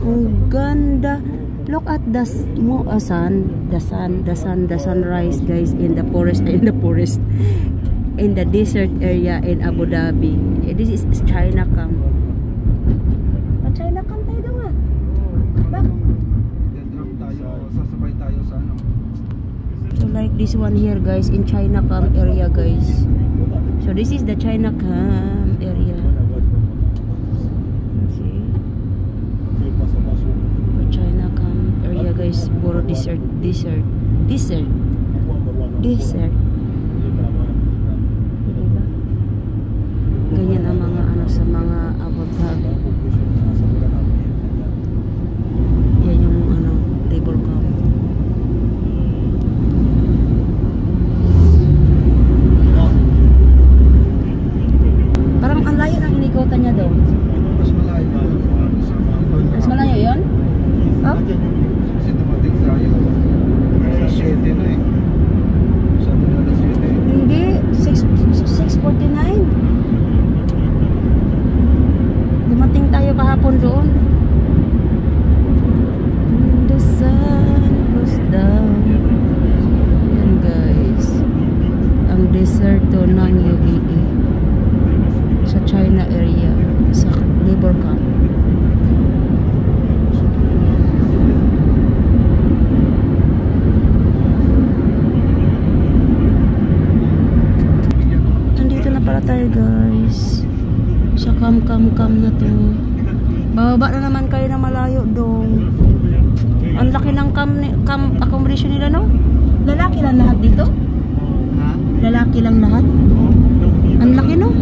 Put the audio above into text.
Ang ganda. Look at the sunrise, guys, in the forest, in the desert area in Abu Dhabi. This is Chinacam. Chinacam tayo daw ah. Sasabay tayo sa ano. So like this one here, guys, in Chinacam area, guys. So this is the Chinacam area. See? The Chinacam area, guys. Puro desert. Ganyan ang mga ano sa mga Abu Dhabi. Yan yung ano, table cam. Parang ang layo ng inikutan niya daw. Mas malayo. Mas malayo yun? Oh? Kasi dumating tayo. Sa 7 na eh. Sabi na alas 7. Hindi. 6:49. Dumating tayo kahapon doon. The sun goes down. Yan, guys. Ang deserto ng UAE. Sa China area. Sa labor camp. Nandito na pala tayo, guys. Sa cam na to. Bababa na naman kayo na malayo dong. Ang laki ng cam accommodation nila, no? Lalaki lang lahat dito? Ha? Lalaki lang lahat? Ang laki, no?